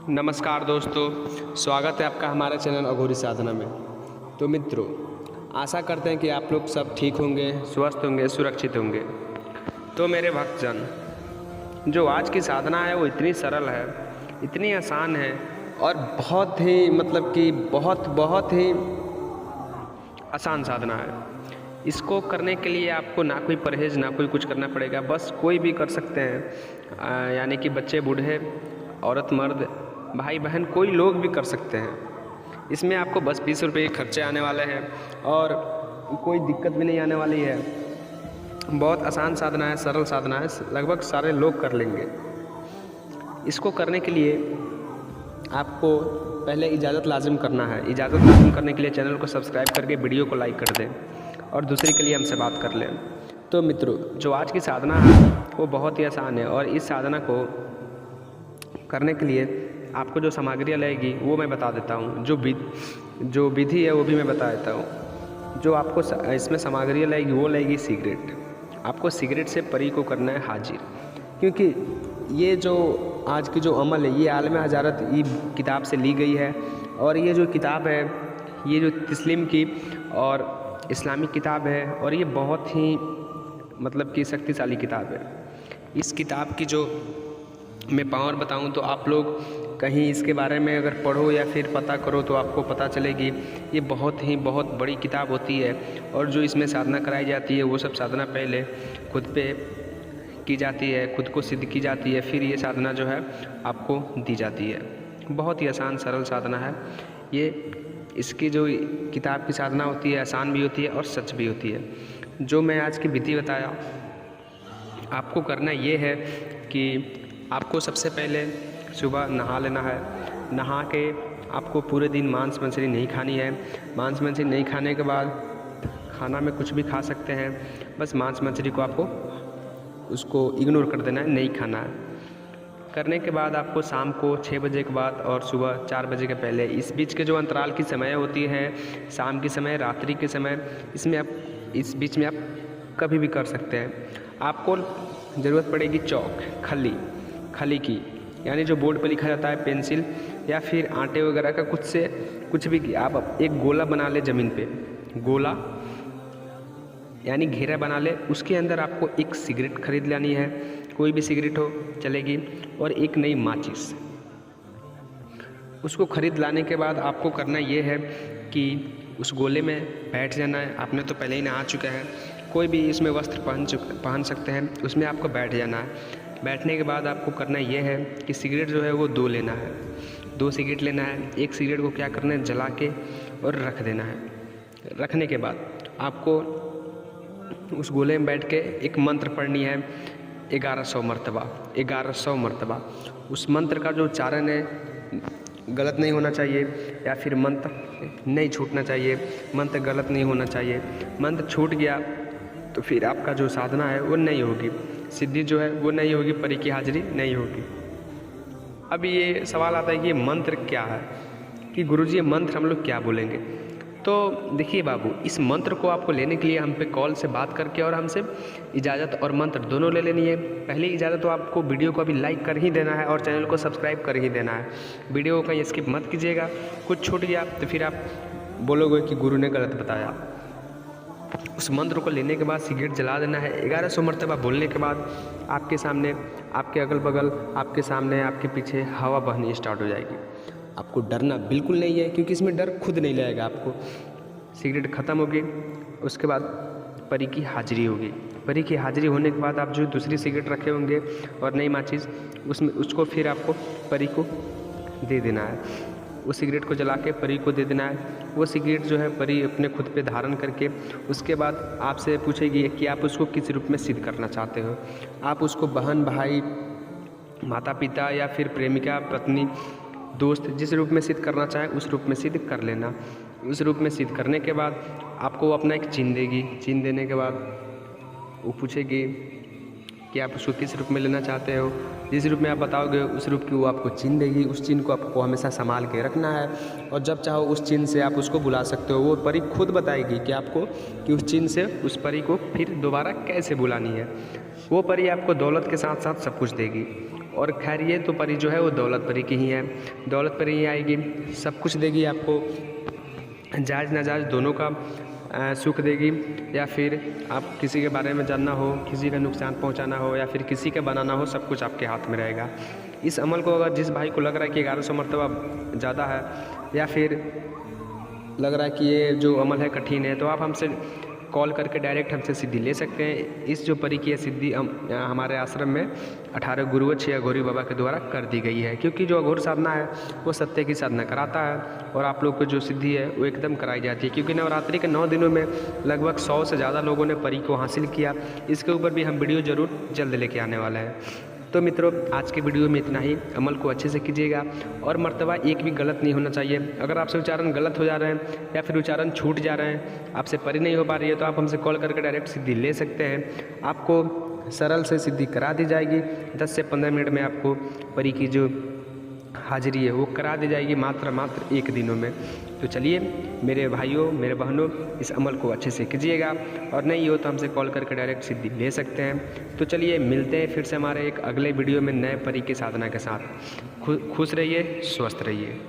नमस्कार दोस्तों, स्वागत है आपका हमारे चैनल अघोरी साधना में। तो मित्रों, आशा करते हैं कि आप लोग सब ठीक होंगे, स्वस्थ होंगे, सुरक्षित होंगे। तो मेरे भक्तजन, जो आज की साधना है वो इतनी सरल है, इतनी आसान है और बहुत ही बहुत ही आसान साधना है। इसको करने के लिए आपको ना कोई परहेज़ ना कोई कुछ करना पड़ेगा, बस कोई भी कर सकते हैं। यानी कि बच्चे, बूढ़े, औरत, मर्द, भाई बहन, कोई लोग भी कर सकते हैं। इसमें आपको बस 20 रुपये खर्चे आने वाले हैं और कोई दिक्कत भी नहीं आने वाली है। बहुत आसान साधना है, सरल साधना है, लगभग सारे लोग कर लेंगे। इसको करने के लिए आपको पहले इजाज़त लाजिम करना है। इजाज़त लाजिम करने के लिए चैनल को सब्सक्राइब करके वीडियो को लाइक कर दें और दूसरे के लिए हमसे बात कर लें। तो मित्रों, जो आज की साधना है वो बहुत ही आसान है और इस साधना को करने के लिए आपको जो सामग्रियाँ लगेगी वो मैं बता देता हूँ। जो विधि है वो भी मैं बता देता हूँ। जो आपको इसमें सामग्रियाँ लगेगी वो लगेगी सिगरेट। आपको सिगरेट से परी को करना है हाजिर, क्योंकि ये जो आज की जो अमल है ये आलम हजारत ई किताब से ली गई है। और ये जो किताब है ये जो तस्लीम की और इस्लामिक किताब है और ये बहुत ही शक्तिशाली किताब है। इस किताब की जो मैं पावर बताऊं तो आप लोग कहीं इसके बारे में अगर पढ़ो या फिर पता करो तो आपको पता चलेगी। ये बहुत बड़ी किताब होती है और जो इसमें साधना कराई जाती है वो सब साधना पहले खुद पे की जाती है, खुद को सिद्ध की जाती है, फिर ये साधना जो है आपको दी जाती है। बहुत ही आसान सरल साधना है ये। इसकी जो किताब की साधना होती है आसान भी होती है और सच भी होती है। जो मैं आज की विधि बताया, आपको करना ये है कि आपको सबसे पहले सुबह नहा लेना है। नहा के आपको पूरे दिन मांस मछली नहीं खानी है। मांस मछली नहीं खाने के बाद खाना में कुछ भी खा सकते हैं, बस मांस मछली को आपको उसको इग्नोर कर देना है, नहीं खाना है। करने के बाद आपको शाम को 6 बजे के बाद और सुबह 4 बजे के पहले, इस बीच के जो अंतराल की समय होती है, शाम के समय, रात्रि के समय, इस बीच में आप कभी भी कर सकते हैं। आपको ज़रूरत पड़ेगी चौक, खली की, यानी जो बोर्ड पर लिखा जाता है, पेंसिल या फिर आटे वगैरह का कुछ भी आप एक गोला बना ले, ज़मीन पे गोला यानी घेरा बना ले। उसके अंदर आपको एक सिगरेट खरीद लानी है, कोई भी सिगरेट हो चलेगी, और एक नई माचिस। उसको खरीद लाने के बाद आपको करना ये है कि उस गोले में बैठ जाना है। आपने तो पहले ही नहा चुका है, कोई भी इसमें वस्त्र पहन सकते हैं, उसमें आपको बैठ जाना है। बैठने के बाद आपको करना ये है कि सिगरेट जो है वो 2 लेना है, 2 सिगरेट लेना है। एक सिगरेट को क्या करना है, जला के और रख देना है। रखने के बाद आपको उस गोले में बैठ के एक मंत्र पढ़नी है 1100 मरतबा। उस मंत्र का जो उच्चारण है गलत नहीं होना चाहिए, या फिर मंत्र नहीं छूटना चाहिए, मंत्र गलत नहीं होना चाहिए। मंत्र छूट गया तो फिर आपका जो साधना है वो नहीं होगी, सिद्धि जो है वो नहीं होगी, परी की हाजिरी नहीं होगी। अब ये सवाल आता है कि ये मंत्र क्या है, कि गुरुजी ये मंत्र हम लोग क्या बोलेंगे। तो देखिए बाबू, इस मंत्र को आपको लेने के लिए हम पे कॉल से बात करके और हमसे इजाज़त और मंत्र दोनों ले लेनी है। पहली इजाज़त तो आपको वीडियो को अभी लाइक कर ही देना है और चैनल को सब्सक्राइब कर ही देना है। वीडियो को कहीं स्किप मत कीजिएगा। कुछ छूट गया तो फिर आप बोलोगे कि गुरु ने गलत बताया। उस मंत्र को लेने के बाद सिगरेट जला देना है। 1100 मरतबा बोलने के बाद आपके सामने, आपके अगल बगल, आपके सामने, आपके पीछे हवा बहनी स्टार्ट हो जाएगी। आपको डरना बिल्कुल नहीं है, क्योंकि इसमें डर खुद नहीं लगेगा आपको। सिगरेट ख़त्म होगी, उसके बाद परी की हाजिरी होगी। परी की हाजिरी होने के बाद आप जो दूसरी सिगरेट रखे होंगे और नई माचिस, उसको फिर आपको परी को दे देना है। उस सिगरेट को जला के परी को दे देना है। वो सिगरेट जो है परी अपने खुद पे धारण करके उसके बाद आपसे पूछेगी कि आप उसको किस रूप में सिद्ध करना चाहते हो। आप उसको बहन, भाई, माता पिता या फिर प्रेमिका, पत्नी, दोस्त, जिस रूप में सिद्ध करना चाहे उस रूप में सिद्ध कर लेना। उस रूप में सिद्ध करने के बाद आपको अपना एक चिन्ह देगी। चिन्ह देने के बाद वो पूछेगी कि आप उसको किस रूप में लेना चाहते हो। जिस रूप में आप बताओगे उस रूप की वो आपको चिन्ह देगी। उस चिन्ह को आपको हमेशा संभाल के रखना है और जब चाहो उस चिन्ह से आप उसको बुला सकते हो। वो परी खुद बताएगी कि आपको कि उस चिन्ह से उस परी को फिर दोबारा कैसे बुलानी है। वो परी आपको दौलत के साथ साथ सब कुछ देगी और खैर ये तो परी जो है वो दौलत परी की ही है। दौलत परी ही आएगी, सब कुछ देगी आपको, जायज़ नाजायज़ दोनों का सुख देगी। या फिर आप किसी के बारे में जानना हो, किसी का नुकसान पहुंचाना हो या फिर किसी का बनाना हो, सब कुछ आपके हाथ में रहेगा। इस अमल को अगर जिस भाई को लग रहा है कि 1100 मरतबा ज़्यादा है या फिर लग रहा है कि ये जो अमल है कठिन है, तो आप हमसे कॉल करके डायरेक्ट हमसे सिद्धि ले सकते हैं। इस जो परी की सिद्धि हमारे आश्रम में 18 गुरुवच्छी अघोरी बाबा के द्वारा कर दी गई है, क्योंकि जो अघोर साधना है वो सत्य की साधना कराता है और आप लोग को जो सिद्धि है वो एकदम कराई जाती है। क्योंकि नवरात्रि के 9 दिनों में लगभग 100 से ज़्यादा लोगों ने परी को हासिल किया। इसके ऊपर भी हम वीडियो ज़रूर जल्द लेके आने वाला है। तो मित्रों, आज के वीडियो में इतना ही। अमल को अच्छे से कीजिएगा और मर्तबा एक भी गलत नहीं होना चाहिए। अगर आपसे उच्चारण गलत हो जा रहे हैं या फिर उच्चारण छूट जा रहे हैं, आपसे परी नहीं हो पा रही है, तो आप हमसे कॉल करके डायरेक्ट सिद्धि ले सकते हैं। आपको सरल से सिद्धि करा दी जाएगी। 10 से 15 मिनट में आपको परी की जो हाजिरी है वो करा दी जाएगी, मात्र 1 दिनों में। तो चलिए मेरे भाइयों, मेरे बहनों, इस अमल को अच्छे से कीजिएगा और नहीं हो तो हमसे कॉल करके डायरेक्ट सिद्धि ले सकते हैं। तो चलिए मिलते हैं फिर से हमारे एक अगले वीडियो में नए परी की साधना के साथ। खुश रहिए, स्वस्थ रहिए।